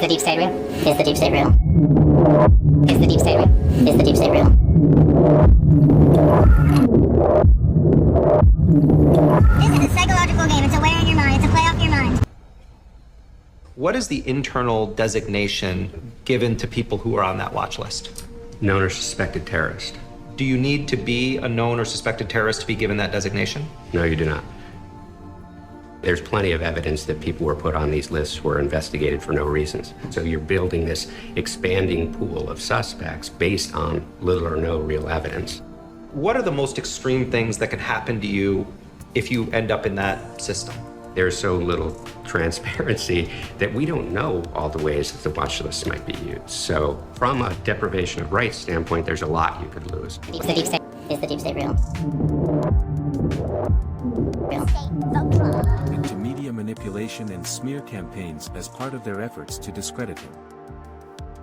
the deep state real? Is the deep state real? Is the deep state real? Is the deep state real? This is a psychological game. It's a wear on your mind. It's a play off your mind. What is the internal designation given to people who are on that watch list? Known or suspected terrorist. Do you need to be a known or suspected terrorist to be given that designation? No, you do not. There's plenty of evidence that people who were put on these lists were investigated for no reasons. So you're building this expanding pool of suspects based on little or no real evidence. What are the most extreme things that can happen to you if you end up in that system? There's so little transparency that we don't know all the ways that the watch list might be used. So from a deprivation of rights standpoint, there's a lot you could lose. Is the deep state, is the deep state real? Into media manipulation and smear campaigns as part of their efforts to discredit him.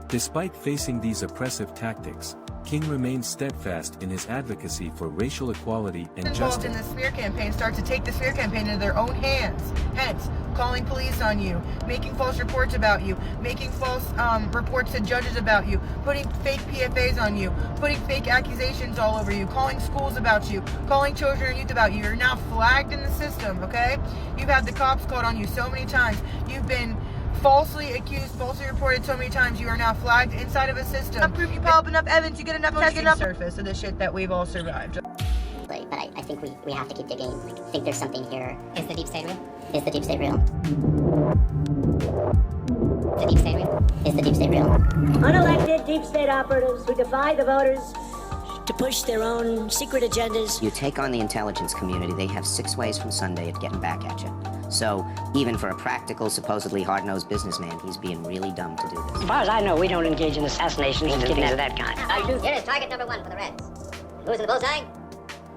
Despite facing these oppressive tactics, King remains steadfast in his advocacy for racial equality and involved justice. in the smear campaign start to take the smear campaign into their own hands. Hence, calling police on you, making false reports about you, making false reports to judges about you, putting fake PFAs on you, putting fake accusations all over you, calling schools about you, calling children and youth about you. You're now flagged in the system, okay? You've had the cops called on you so many times. You've been falsely accused, falsely reported so many times. You are now flagged inside of a system. Proof you pile up enough evidence, you get enough testing surface of the shit that we've all survived. But I think we have to keep digging. Like, I think there's something here. Is the deep state real? Is the deep state real? Is the deep state real? Is the deep state real? Unelected deep state operatives who defy the voters to push their own secret agendas. You take on the intelligence community, they have 6 ways from Sunday of getting back at you. So even for a practical, supposedly hard-nosed businessman, he's being really dumb to do this. As far as I know, we don't engage in assassinations and things of that kind. It is target number 1 for the Reds. Who's in the bullseye?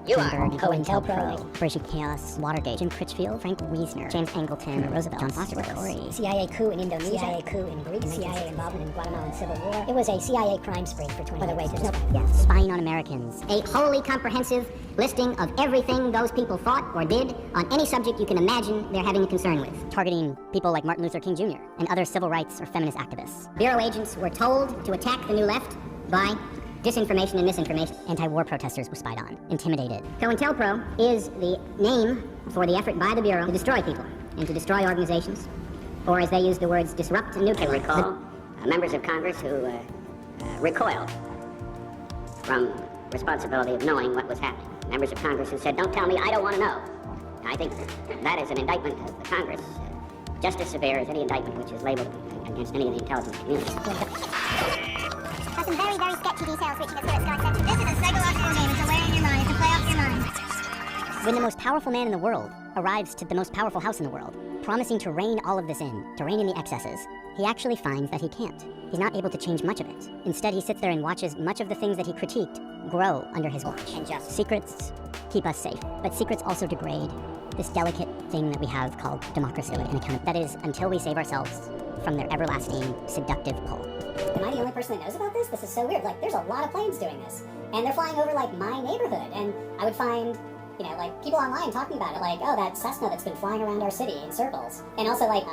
You are. COINTELPRO, Operation Chaos, Watergate, Jim Critchfield, Frank Wiesner, James Angleton, Roosevelt, John Foster Corey, CIA coup in Indonesia, CIA coup in Greece, CIA involvement in Guatemalan Civil War. It was a CIA crime spree for 20 years. There's no, spying on Americans. A wholly comprehensive listing of everything those people thought or did on any subject you can imagine they're having a concern with. Targeting people like Martin Luther King Jr. and other civil rights or feminist activists. Bureau agents were told to attack the New Left by disinformation and misinformation. Anti-war protesters were spied on, intimidated. COINTELPRO is the name for the effort by the Bureau to destroy people and to destroy organizations, or as they use the words, disrupt and neutralize. I recall members of Congress who recoiled from responsibility of knowing what was happening. Members of Congress who said, don't tell me, I don't want to know. I think that is an indictment of the Congress, just as severe as any indictment which is labeled against any of the intelligence community. Some very, very sketchy details which you can see what's going on. This is a psychological game. It's a wear on your mind. It's a play off your mind. When the most powerful man in the world arrives to the most powerful house in the world, promising to rein all of this in, to rein in the excesses, he actually finds that he can't. He's not able to change much of it. Instead, he sits there and watches much of the things that he critiqued grow under his watch. And just secrets keep us safe, but secrets also degrade this delicate thing that we have called democracy and accountability. That is, until we save ourselves from their everlasting, seductive pull. Am I the only person that knows about this? This is so weird. Like, there's a lot of planes doing this. And they're flying over, like, my neighborhood. And I would find, you know, like, people online talking about it, like, oh, that Cessna that's been flying around our city in circles. And also, like,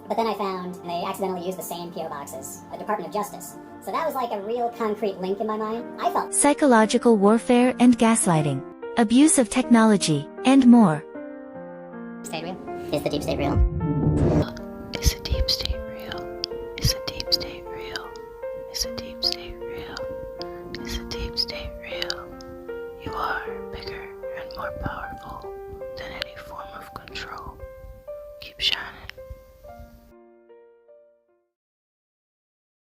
but then I found they accidentally used the same P.O. box as the Department of Justice. So that was, like, a real concrete link in my mind. I felt psychological warfare and gaslighting, abuse of technology, and more. State real? Is the deep state real? Is the deep state real? Is the deep state real? Is the deep state real? Is the deep state real? You are bigger and more powerful than any form of control. Keep shining.